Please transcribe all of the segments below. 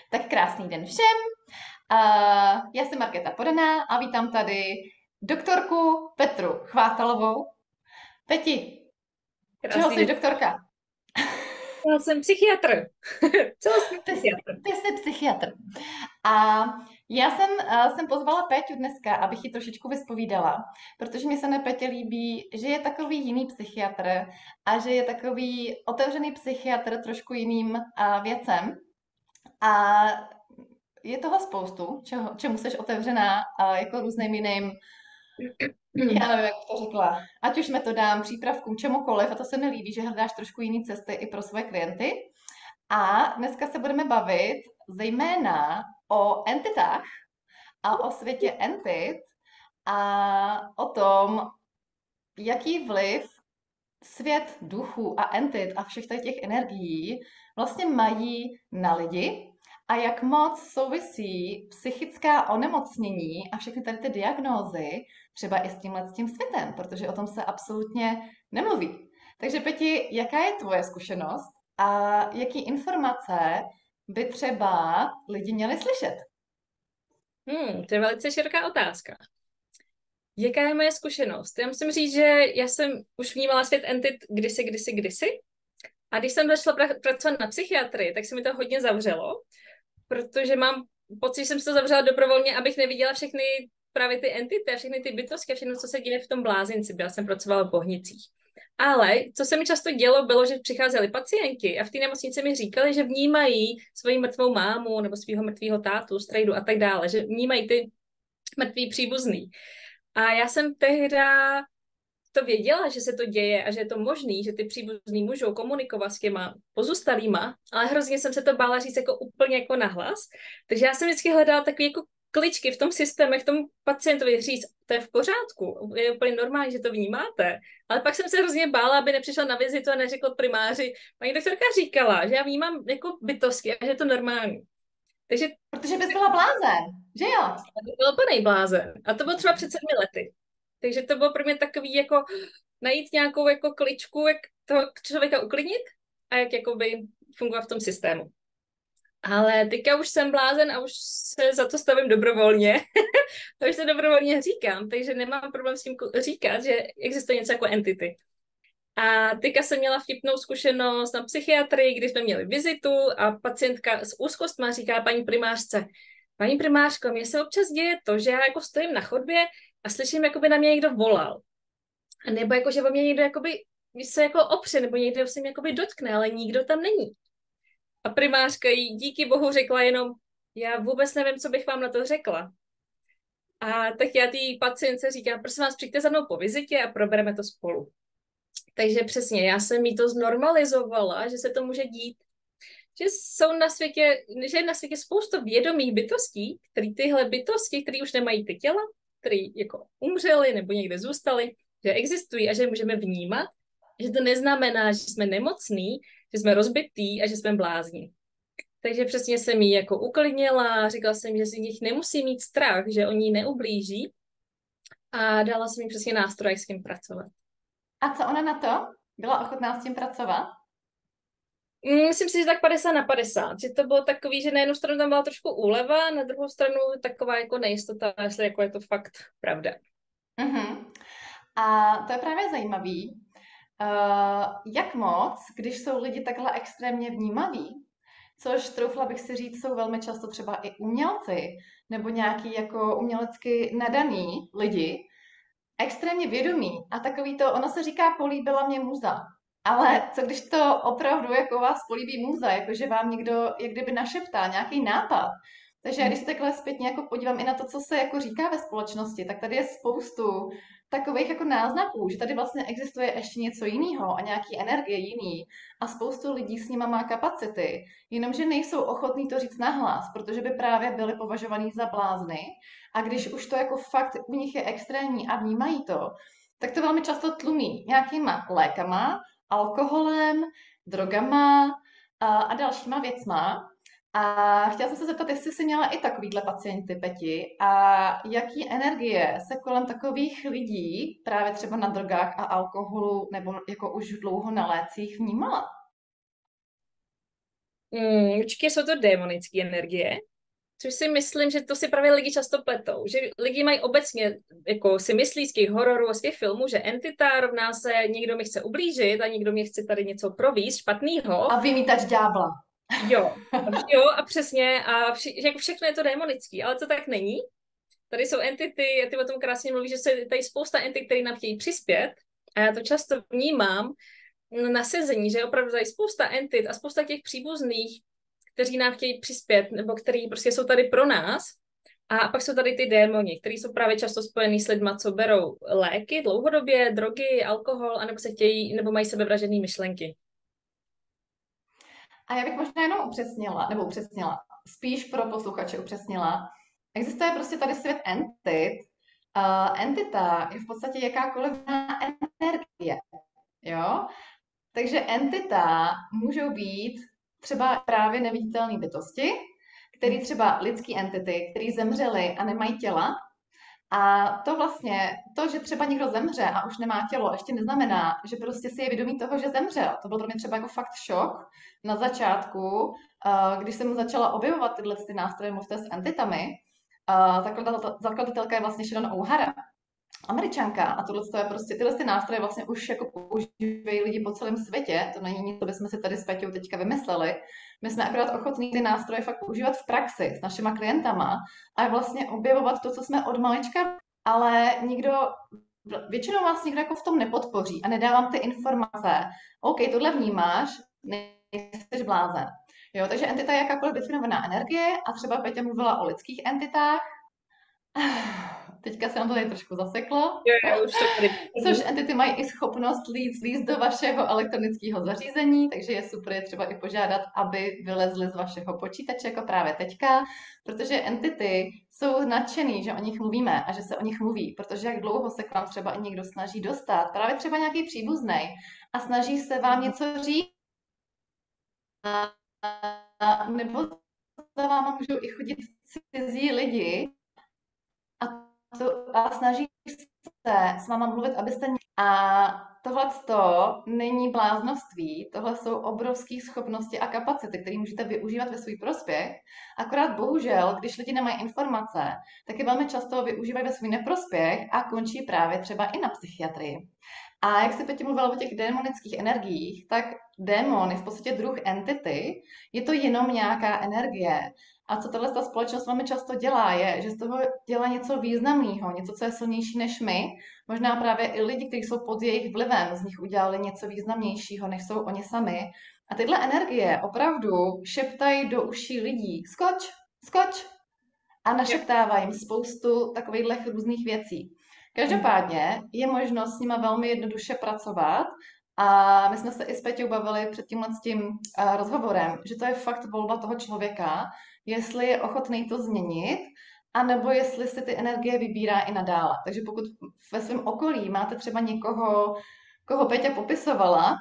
Tak krásný den všem. Já jsem Markéta Podaná a vítám tady doktorku Petru Chvátalovou. Peti, čeho Krásný jsi den. doktorka? Já jsem psychiatr. Celostní Ty, psychiatr. ty jsi psychiatr. A já jsem pozvala Péťu dneska, abych ji trošičku vyspovídala, protože mi se na Pétě líbí, že je takový jiný psychiatr a že je takový otevřený psychiatr trošku jiným věcem. A je toho spoustu, čemu jsi otevřená jako různým jiným, já nevím, jak bych to řekla, ať už metodám, přípravkům, čemukoliv, a to se mi líbí, že hledáš trošku jiný cesty i pro své klienty. A dneska se budeme bavit zejména o entitách a o světě entit a o tom, jaký vliv svět duchů a entit a všech tady těch energií vlastně mají na lidi a jak moc souvisí psychická onemocnění a všechny tady ty diagnózy třeba i s tím světem, protože o tom se absolutně nemluví. Takže Peti, jaká je tvoje zkušenost a jaký informace by třeba lidi měli slyšet? To je velice široká otázka. Jaká je moje zkušenost? Já musím říct, že já jsem už vnímala svět entit kdysi. A když jsem začala pracovat na psychiatrii, tak se mi to hodně zavřelo, protože mám pocit, že jsem se to zavřela dobrovolně, abych neviděla všechny právě ty entity a všechny ty bytosti a všechno, co se děje v tom blázinci. Já jsem pracovala v Bohnicích. Ale co se mi často dělo, bylo, že přicházeli pacienti a v té nemocnici mi říkali, že vnímají svoji mrtvou mámu nebo svého mrtvého tátu, strejdu a tak dále, že vnímají ty mrtvý příbuzný. A já jsem tehda to věděla, že se to děje a že je to možný, že ty příbuzní můžou komunikovat s těma pozůstalýma, ale hrozně jsem se to bála říct jako úplně jako nahlas. Takže já jsem vždycky hledala takové jako kličky v tom systému, v tom pacientovi říct, to je v pořádku, je úplně normální, že to vnímáte. Ale pak jsem se hrozně bála, aby nepřišla na vizitu a neřekl primáři, paní doktorka říkala, že já vnímám jako bytosti a že je to normální. Takže Protože bys byla blázen, že jo? to byl plný blázen. A to bylo třeba před 7 lety. Takže to bylo pro mě takový jako najít nějakou jako kličku, jak toho člověka uklidnit a jak jakoby fungovat v tom systému. Ale teďka už jsem blázen a už se za to stavím dobrovolně. To už se dobrovolně říkám, takže nemám problém s tím říkat, že existuje něco jako entity. A teďka jsem měla vtipnou zkušenost na psychiatrii, kdy jsme měli vizitu a pacientka s úzkostma říká paní primářce, paní primářko, mně se občas děje to, že já jako stojím na chodbě a slyším, jako by na mě někdo volal. A nebo jako, že o mě někdo jakoby, se jako opře, nebo někdo se mě jakoby dotkne, ale nikdo tam není. A primářka jí díky bohu řekla jenom, já vůbec nevím, co bych vám na to řekla. A tak já té pacientce říkám, prosím vás, přijďte za mnou po vizitě a probereme to spolu. Takže přesně, já jsem jí to znormalizovala, že se to může dít, že jsou na světě, že je na světě spousta vědomých bytostí, které tyhle bytosti, které už nemají ty těla, které jako umřely nebo někde zůstaly, že existují a že je můžeme vnímat, že to neznamená, že jsme nemocní, že jsme rozbití a že jsme blázni. Takže přesně jsem jí jako uklidnila, říkala jsem, že si nich nemusí mít strach, že oni neublíží a dala jsem jí přesně nástroj, jak s tím pracovat. A co ona na to? Byla ochotná s tím pracovat? Myslím si, že tak 50/50, že to bylo takový, že na jednu stranu tam byla trošku úleva, na druhou stranu taková jako nejistota, jestli jako je to fakt pravda. Mhm. A to je právě zajímavý, jak moc, když jsou lidi takhle extrémně vnímaví, což troufla bych si říct, jsou velmi často třeba i umělci, nebo nějaký jako umělecky nadaný lidi, extrémně vědomí a takový to, ono se říká, políbila mě muza. Ale co když to opravdu jako vás políbí muza, jakože vám někdo jak kdyby našeptá nějaký nápad. Takže já když se takhle zpětně jako podívám i na to, co se jako říká ve společnosti, tak tady je spoustu takových jako náznaků, že tady vlastně existuje ještě něco jiného a nějaký energie jiný a spoustu lidí s nima má kapacity, jenomže nejsou ochotní to říct nahlas, protože by právě byli považovaní za blázny a když už to jako fakt u nich je extrémní a vnímají to, tak to velmi často tlumí nějakýma lékama, alkoholem, drogama a dalšíma věcma. A chtěla jsem se zeptat, jestli jsi měla i takovýhle pacienty, Peti, a jaký energie se kolem takových lidí, právě třeba na drogách a alkoholu, nebo jako už dlouho na lécích, vnímala? Určitě jsou to démonické energie, což si myslím, že to si právě lidi často pletou. Že lidi mají obecně, jako si myslí z těch hororů a z těch filmů, že entita rovná se někdo mi chce ublížit a někdo mi chce tady něco províst špatného. A vymítač ďábla. Jo, jo a přesně, a že jako všechno je to démonický, ale to tak není. Tady jsou entity, a ty o tom krásně mluví, že se tady spousta entit, které nám chtějí přispět, a já to často vnímám na sezení, že opravdu tady spousta entit a spousta těch příbuzných, kteří nám chtějí přispět, nebo kteří prostě jsou tady pro nás. A pak jsou tady ty démoni, kteří jsou právě často spojený s lidma, co berou léky dlouhodobě, drogy, alkohol, anebo se chtějí, nebo mají sebevražedné myšlenky. A já bych možná jenom upřesnila, spíš pro posluchače upřesnila. Existuje prostě tady svět entit. Entita je v podstatě jakákoliv energie, jo? Takže entita můžou být třeba právě neviditelné bytosti, které třeba lidský entity, které zemřely a nemají těla. A to vlastně, to, že třeba někdo zemře a už nemá tělo, ještě neznamená, že prostě si je vědomý toho, že zemřel. To byl pro mě třeba jako fakt šok na začátku, když jsem začala objevovat tyhle ty nástroje Mluvte s entitami. Zakladatelka je vlastně Sharon O'Hara, Američanka, a tohle je prostě, tyhle ty nástroje vlastně už jako používají lidi po celém světě, to není nic, co bychom si tady s Peťou teďka vymysleli. My jsme akorát ochotní ty nástroje fakt používat v praxi s našima klientama a vlastně objevovat to, co jsme od malička, ale většinou vás nikdo jako v tom nepodpoří a nedá vám ty informace. OK, tohle vnímáš, nejsi blázen. Jo, takže entita je jakákoliv definovaná energie a třeba Peťa mluvila o lidských entitách. Teďka se nám to tady trošku zaseklo. Jo, už to tady. Což entity mají i schopnost vlízt do vašeho elektronického zařízení, takže je super je třeba i požádat, aby vylezly z vašeho počítače, jako právě teďka, protože entity jsou nadšený, že o nich mluvíme a že se o nich mluví, protože jak dlouho se k vám třeba i někdo snaží dostat, právě třeba nějaký příbuznej a snaží se vám něco říct, nebo za váma můžou i chodit cizí lidi, a snaží se s váma mluvit, abyste... A tohle není bláznoství, tohle jsou obrovské schopnosti a kapacity, které můžete využívat ve svůj prospěch. Akorát bohužel, když lidi nemají informace, tak je velmi často využívají ve svůj neprospěch a končí právě třeba i na psychiatrii. A jak se Peti mluvila o těch démonických energiích, tak démon je v podstatě druh entity, je to jenom nějaká energie. A co tahle společnost velmi často dělá, je, že z toho dělá něco významného, něco, co je silnější než my. Možná právě i lidi, kteří jsou pod jejich vlivem, z nich udělali něco významnějšího, než jsou oni sami. A tyhle energie opravdu šeptají do uší lidí, skoč, skoč, a našeptávají jim spoustu takovýchhle různých věcí. Každopádně je možnost s nima velmi jednoduše pracovat a my jsme se i s Peťou bavili před tímhle s tím rozhovorem, že to je fakt volba toho člověka, jestli je ochotný to změnit, anebo jestli si ty energie vybírá i nadále. Takže pokud ve svém okolí máte třeba někoho, koho Peťa popisovala,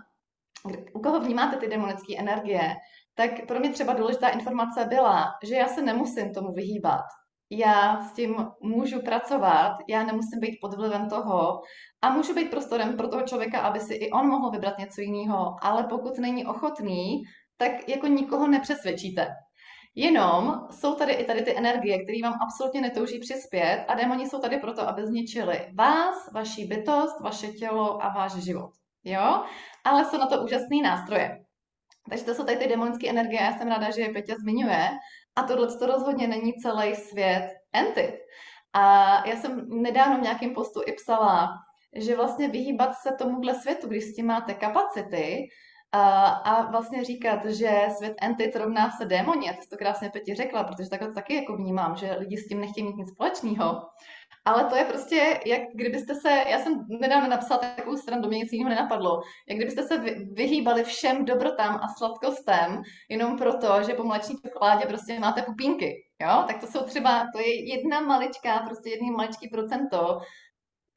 u koho vnímáte ty demonické energie, tak pro mě třeba důležitá informace byla, že já se nemusím tomu vyhýbat. Já s tím můžu pracovat, já nemusím být pod vlivem toho a můžu být prostorem pro toho člověka, aby si i on mohl vybrat něco jiného, ale pokud není ochotný, tak jako nikoho nepřesvědčíte. Jenom jsou tady i tady ty energie, které vám absolutně netouží přispět a démoni jsou tady proto, aby zničili vás, vaši bytost, vaše tělo a váš život. Jo? Ale jsou na to úžasný nástroje. Takže to jsou tady ty demonické energie, já jsem ráda, že je Peťa zmiňuje. A tohle to rozhodně není celý svět entit. A já jsem nedávno v nějakém postu i psala, že vlastně vyhýbat se tomuhle světu, když s tím máte kapacity, a vlastně říkat, že svět entit rovná se démoni, a ty jsi to krásně Peti řekla, protože takhle to taky jako vnímám, že lidi s tím nechtějí mít nic společného. Ale to je prostě, jak kdybyste se, já jsem nedávno napsala takovou stranu, mě nic jiného nenapadlo, jak kdybyste se vyhýbali všem dobrotám a sladkostem, jenom proto, že po mléčné čokoládě prostě máte pupínky, jo? Tak to jsou třeba, to je jedna maličká, prostě jedný maličký procento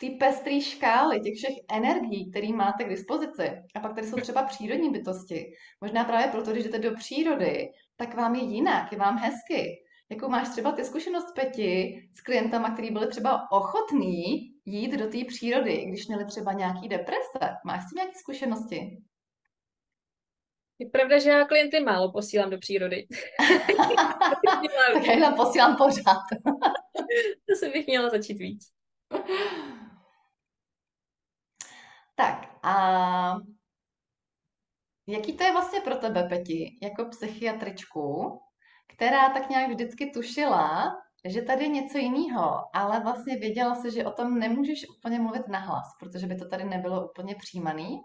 ty pestrý škály těch všech energií, které máte k dispozici. A pak tady jsou třeba přírodní bytosti. Možná právě proto, když jdete do přírody, tak vám je jinak, je vám hezky. Jakou máš třeba ty zkušenost, Peti, s klientama, kteří byli třeba ochotní jít do té přírody, když měli třeba nějaký deprese? Máš s tím nějaké zkušenosti? Je pravda, že já klienty málo posílám do přírody. Tak já tam posílám pořád. To se bych měla začít víc. Tak a jaký to je vlastně pro tebe, Peti, jako psychiatričku, která tak nějak vždycky tušila, že tady je něco jiného, ale vlastně věděla si, že o tom nemůžeš úplně mluvit nahlas, protože by to tady nebylo úplně přijímaný.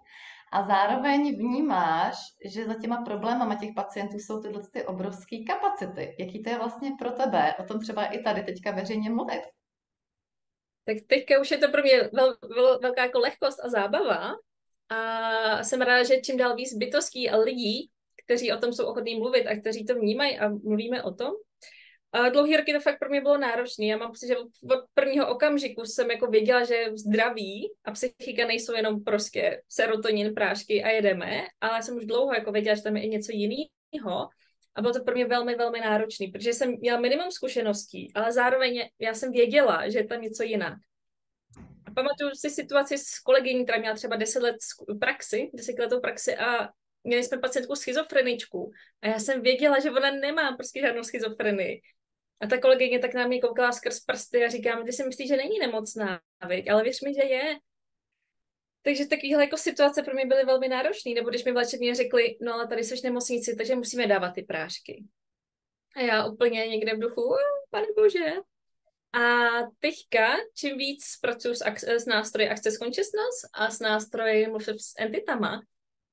A zároveň vnímáš, že za těma problémama těch pacientů jsou tyhle ty obrovské kapacity. Jaký to je vlastně pro tebe o tom třeba i tady teďka veřejně mluvit? Tak teďka už je to pro mě velká jako lehkost a zábava. A jsem ráda, že čím dál víc bytostí a lidí, kteří o tom jsou ochotní mluvit a kteří to vnímají a mluvíme o tom. A dlouhý roky to fakt pro mě bylo náročné. Já mám pocit, že od prvního okamžiku jsem jako věděla, že zdraví a psychika nejsou jenom prostě serotonin, prášky a jedeme, ale já jsem už dlouho jako věděla, že tam je i něco jiného. A bylo to pro mě velmi, velmi náročné, protože jsem měla minimum zkušeností, ale zároveň já jsem věděla, že je tam něco jinak. A pamatuju si situaci s kolegyní, která měla třeba 10 let praxi, 10letou praxi a měli jsme pacientku schizofreničku a já jsem věděla, že ona nemá prostě žádnou schizofrenii. A ta kolegyně tak na mě koukala skrz prsty a říká, ty si myslíš, že není nemocná, viď? Ale věř mi, že je. Takže takovéhle jako situace pro mě byly velmi náročné, nebo když mi v léčebně řekli, no ale tady jsi v nemocnici, takže musíme dávat ty prášky. A já úplně někde v duchu, pane bože. A teďka, čím víc pracuji s nástroji Access Consciousness a s nástroji mluvím s entitama,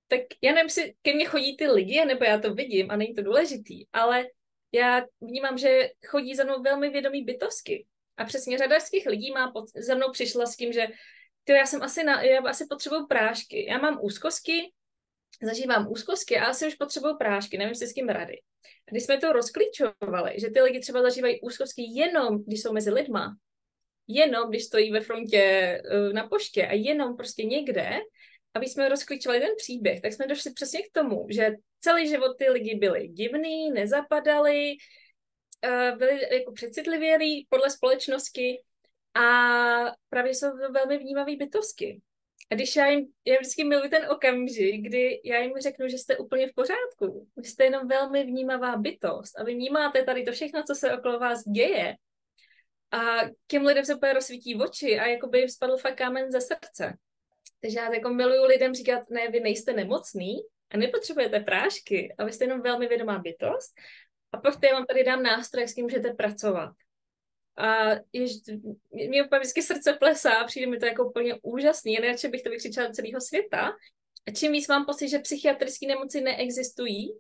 tak já nevím, jestli ke mně chodí ty lidi, nebo já to vidím a není to důležitý, ale já vnímám, že chodí za mnou velmi vědomí bytostky. A přesně řada z těch lidí za mnou přišla s tím, že já asi potřebuju prášky. Já mám úzkosti, zažívám úzkosti a asi už potřebuju prášky, nevím si s tím rady. A když jsme to rozklíčovali, že ty lidi třeba zažívají úzkosti jenom, když jsou mezi lidma, jenom když stojí ve frontě na poště a jenom prostě někde, aby jsme rozklíčovali ten příběh, tak jsme došli přesně k tomu, že celý život ty lidi byli divný, nezapadali, byli jako přecitlivělí podle společnosti a právě jsou velmi vnímavé bytosti. A když já vždycky miluji ten okamžik, kdy já jim řeknu, že jste úplně v pořádku, že jste jenom velmi vnímavá bytost a vy vnímáte tady to všechno, co se okolo vás děje. A těm lidem se úplně rozsvítí oči a jako by jim spadl fakt kámen ze srdce. Takže já jako miluju lidem říkat, ne, vy nejste nemocný a nepotřebujete prášky, a vy jste jenom velmi vědomá bytost. A pak já vám tady dám nástroj, s tím můžete pracovat. A mě úplně vždycky srdce plesá, přijde mi to jako úplně úžasný, nejradši bych to vykřičela do celého světa. A čím víc mám pocit, že psychiatrické nemoci neexistují,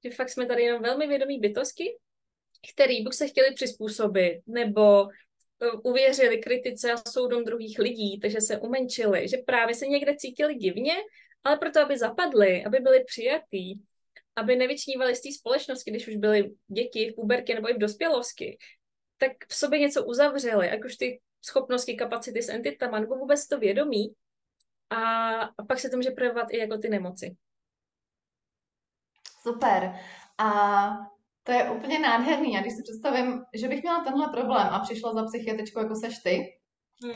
že fakt jsme tady jenom velmi vědomí bytosti, který buď se chtěli přizpůsobit, nebo uvěřili kritice a soudům druhých lidí, takže se umenčili, že právě se někde cítili divně, ale proto, aby zapadli, aby byli přijatí, aby nevyčnívali z té společnosti, když už byli děti v pubertě nebo i v dospělosti, tak v sobě něco uzavřeli, ať už ty schopnosti, kapacity s entitama, nebo vůbec to vědomí. A pak se to může projevovat i jako ty nemoci. Super. A to je úplně nádherný. A když si představím, že bych měla tenhle problém a přišla za psychiatričkou, jako seš ty,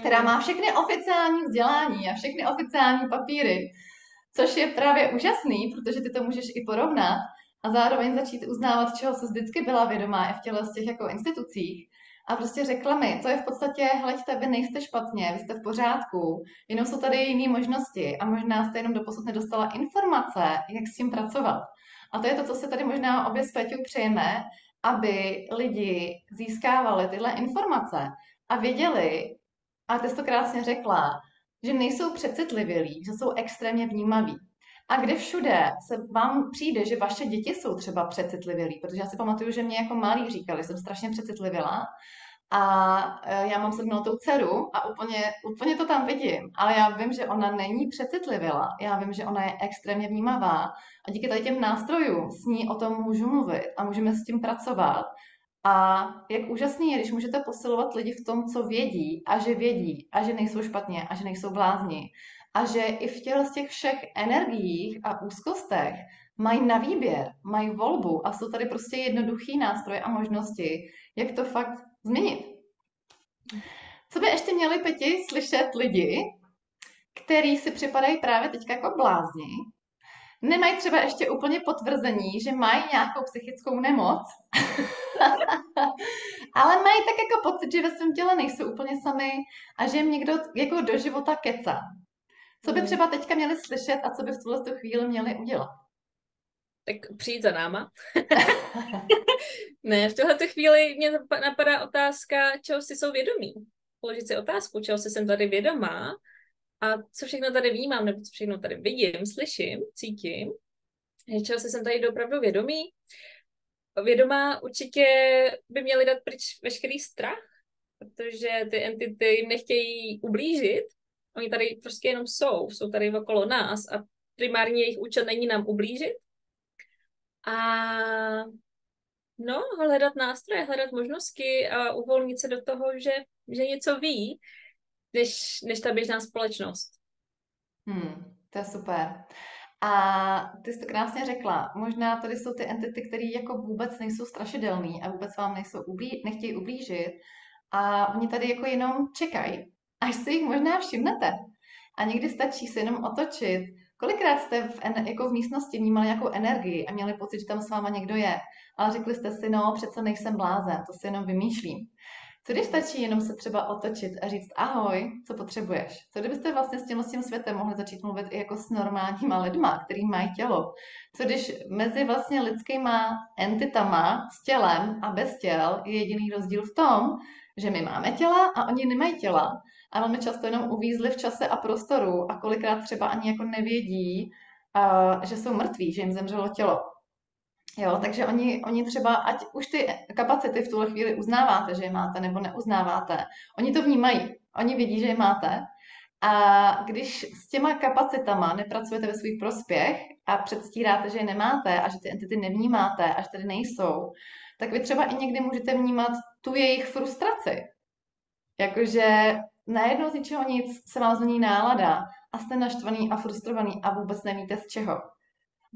která má všechny oficiální vzdělání a všechny oficiální papíry, což je právě úžasný, protože ty to můžeš i porovnat a zároveň začít uznávat, čeho jsi vždycky byla vědomá i v těle z těch jako institucích. A prostě řekla mi, to je v podstatě, hleďte, vy nejste špatně, vy jste v pořádku, jenom jsou tady jiné možnosti a možná jste jenom doposud nedostala informace, jak s tím pracovat. A to je to, co si tady možná obě s Peťou přejeme, aby lidi získávali tyhle informace a věděli, a ty jsi to krásně řekla, že nejsou přecitlivělí, že jsou extrémně vnímaví. A kde všude se vám přijde, že vaše děti jsou třeba přecitlivělí, protože já si pamatuju, že mě jako malí říkali, že jsem strašně přecitlivěla a já mám 7letou dceru a úplně to tam vidím, ale já vím, že ona není přecitlivěla, já vím, že ona je extrémně vnímavá a díky tady těm nástrojům s ní o tom můžu mluvit a můžeme s tím pracovat. A jak úžasný je, když můžete posilovat lidi v tom, co vědí a že nejsou špatně a že nejsou blázni. A že i v těchto z těch všech energiích a úzkostech mají na výběr, mají volbu a jsou tady prostě jednoduchý nástroje a možnosti, jak to fakt změnit. Co by ještě měli, Peti, slyšet lidi, který si připadají právě teď jako blázni, Nemají třeba ještě úplně potvrzení, že mají nějakou psychickou nemoc, ale mají tak jako pocit, že ve svém těle nejsou úplně sami a že jim někdo jako do života kecá. Co by třeba teďka měli slyšet a co by v tuhle chvíli měli udělat? Tak přijít za náma. Ne, v tuhle chvíli mě napadá otázka, čeho si jsou vědomí. Položit si otázku, čeho si jsem tady vědomá a co všechno tady vnímám, nebo co všechno tady vidím, slyším, cítím. Čeho si jsem tady opravdu vědomí. Vědomá určitě by měly dát pryč veškerý strach, protože ty entity jim nechtějí ublížit. Oni tady prostě jenom jsou tady okolo nás a primární jejich účel není nám ublížit. A no, hledat nástroje, hledat možnosti a uvolnit se do toho, že něco ví, než ta běžná společnost. To je super. A ty jsi to krásně řekla. Možná tady jsou ty entity, které jako vůbec nejsou strašidelný a vůbec vám nechtějí ublížit. A oni tady jako jenom čekají, až si jich možná všimnete. A někdy stačí se jenom otočit. Kolikrát jste jako v místnosti vnímali nějakou energii a měli pocit, že tam s váma někdo je, ale řekli jste si, no, přece nejsem blázen, to si jenom vymýšlím. Co když stačí jenom se třeba otočit a říct ahoj, co potřebuješ? Co kdybyste vlastně s tím světem mohli začít mluvit i jako s normálníma lidma, který mají tělo? Co když mezi vlastně lidskýma entitama s tělem a bez těl je jediný rozdíl v tom, že my máme těla a oni nemají těla. A velmi často jenom uvízli v čase a prostoru a kolikrát třeba ani jako nevědí, že jsou mrtví, že jim zemřelo tělo. Jo, takže oni třeba, ať už ty kapacity v tuhle chvíli uznáváte, že je máte, nebo neuznáváte, oni to vnímají, oni vidí, že je máte. A když s těma kapacitama nepracujete ve svůj prospěch a předstíráte, že je nemáte a že ty entity nevnímáte a že tady nejsou, tak vy třeba i někdy můžete vnímat tu jejich frustraci. Jakože najednou z ničeho nic se vám změní nálada a jste naštvaný a frustrovaný a vůbec nevíte z čeho.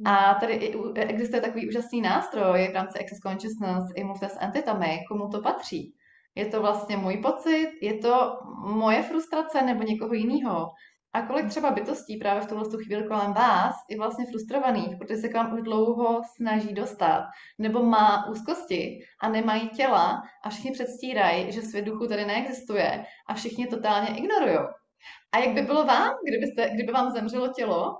A tady existuje takový úžasný nástroj v rámci Access Consciousness i mluvte s entitami, komu to patří. Je to vlastně můj pocit, je to moje frustrace nebo někoho jiného. A kolik třeba bytostí právě v tuhle chvíli kolem vás je vlastně frustrovaných, protože se k vám už dlouho snaží dostat, nebo má úzkosti a nemají těla a všichni předstírají, že svět duchu tady neexistuje a všichni totálně ignorují. A jak by bylo vám, kdyby vám zemřelo tělo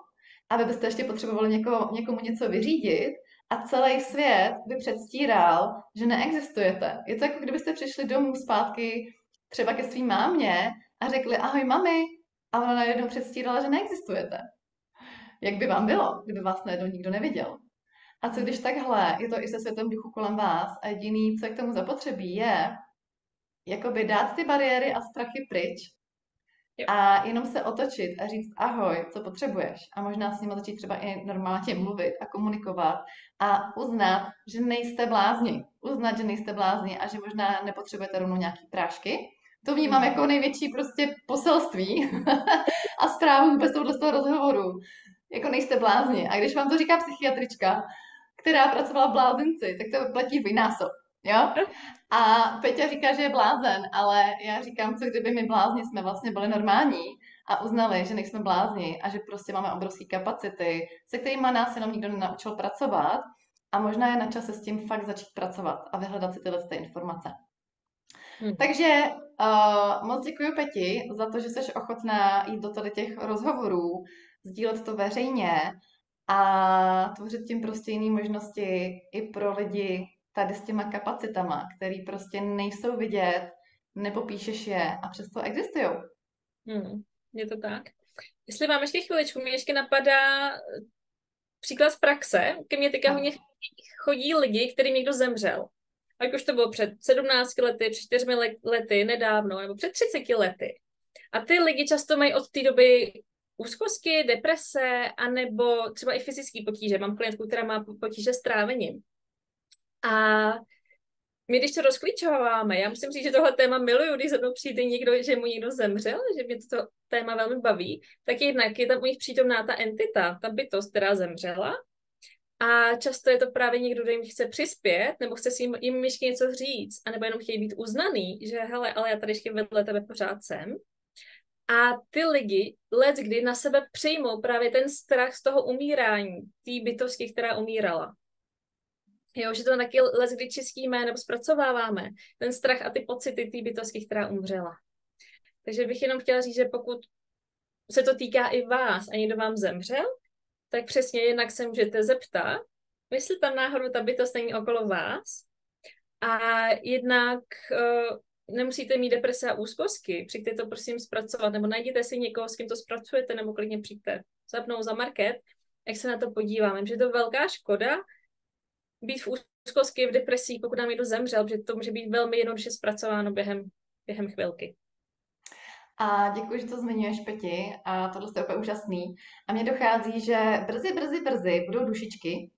a vy byste ještě potřebovali někomu něco vyřídit a celý svět by předstíral, že neexistujete. Je to jako kdybyste přišli domů zpátky třeba ke svým mámě a řekli ahoj mami a ona najednou předstírala, že neexistujete. Jak by vám bylo, kdyby vás najednou nikdo neviděl? A co když takhle, je to i se světem duchu kolem vás a jediný, co je k tomu zapotřebí, je jakoby dát ty bariéry a strachy pryč a jenom se otočit a říct ahoj, co potřebuješ. A možná s nimi začít třeba i normálně mluvit a komunikovat a uznat, že nejste blázni. Uznat, že nejste blázni a že možná nepotřebujete rovnou nějaký prášky. To vnímám jako největší prostě poselství a zprávu vůbec z toho rozhovoru. Jako nejste blázni. A když vám to říká psychiatrička, která pracovala v blázinci, tak to platí dvojnásob. Jo? A Peťa říká, že je blázen, ale já říkám, co kdyby my blázni jsme vlastně byli normální a uznali, že nejsme blázni a že prostě máme obrovské kapacity, se kterými nás jenom nikdo nenaučil pracovat a možná je na čase s tím fakt začít pracovat a vyhledat si tyhle informace. Takže moc děkuji Peti za to, že jsi ochotná jít do tady těch rozhovorů, sdílet to veřejně a tvořit tím prostě jiné možnosti i pro lidi tady s těma kapacitama, který prostě nejsou vidět, nepopíšeš je a přesto existují. Je to tak. Jestli mám ještě chviličku, mě ještě napadá příklad z praxe. Ke mně teďka hodně chodí lidi, kterým někdo zemřel. Ať už to bylo před 17 lety, před 4 lety, nedávno, nebo před 30 lety. A ty lidi často mají od té doby úzkosti, deprese, anebo třeba i fyzické potíže. Mám klientku, která má potíže s trávením. A my, když to rozklíčováváme, já musím říct, že tohle téma miluju, když za mnou přijde někdo, že mu někdo zemřel, že mě to téma velmi baví, tak jednak je tam u nich přítomná ta entita, ta bytost, která zemřela. A často je to právě někdo, kdo jim chce přispět, nebo chce si jim ještě něco říct, anebo jenom chtějí být uznaný, že hele, ale já tady ještě vedle tebe pořád jsem. A ty lidi leckdy na sebe přijmou právě ten strach z toho umírání, té bytosti, která umírala. Jo, že to taky leckdy čistíme nebo zpracováváme. Ten strach a ty pocity té bytosti, která umřela. Takže bych jenom chtěla říct, že pokud se to týká i vás a někdo vám zemřel, tak přesně jednak se můžete zeptat, jestli tam náhodou ta bytost není okolo vás. A jednak nemusíte mít deprese a úzkosti, přijďte to prosím zpracovat, nebo najděte si někoho, s kým to zpracujete, nebo klidně přijďte zapnout za market, jak se na to podíváme. Že je to velká škoda být v úzkosti, v depresích, pokud nám někdo zemřel, protože to může být velmi jednoduše zpracováno během chvilky. A děkuji, že to zmiňuješ, Peti, a tohle je úplně úžasný. A mně dochází, že brzy budou dušičky.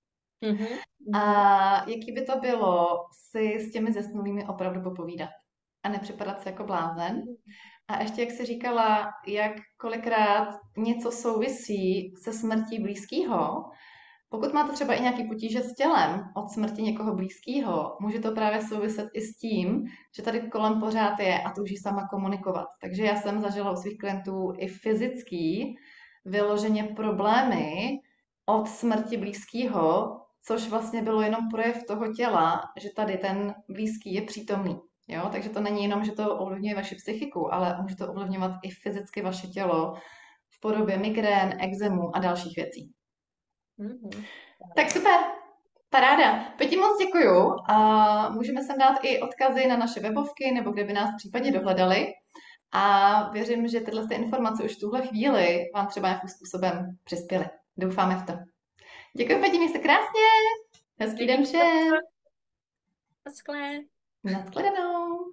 Mm-hmm. A jaký by to bylo si s těmi zesnulými opravdu popovídat a nepřipadat se jako blázen. A ještě, jak jsi říkala, jak kolikrát něco souvisí se smrtí blízkého, pokud máte třeba i nějaký potíže s tělem od smrti někoho blízkého, může to právě souviset i s tím, že tady kolem pořád je a touží sama komunikovat. Takže já jsem zažila u svých klientů i fyzický vyloženě problémy od smrti blízkého, což vlastně bylo jenom projev toho těla, že tady ten blízký je přítomný. Jo? Takže to není jenom, že to ovlivňuje vaši psychiku, ale může to ovlivňovat i fyzicky vaše tělo v podobě migrén, ekzemu a dalších věcí. Mm-hmm. Tak super, paráda. Peti, moc děkuju. A můžeme sem dát i odkazy na naše webovky, nebo kde by nás případně dohledali. A věřím, že tyhle informace už v tuhle chvíli vám třeba nějakým způsobem přispěly. Doufáme v to. Děkuji, Peti, měj se krásně. Hezký den všem. Naschle. Naschledanou.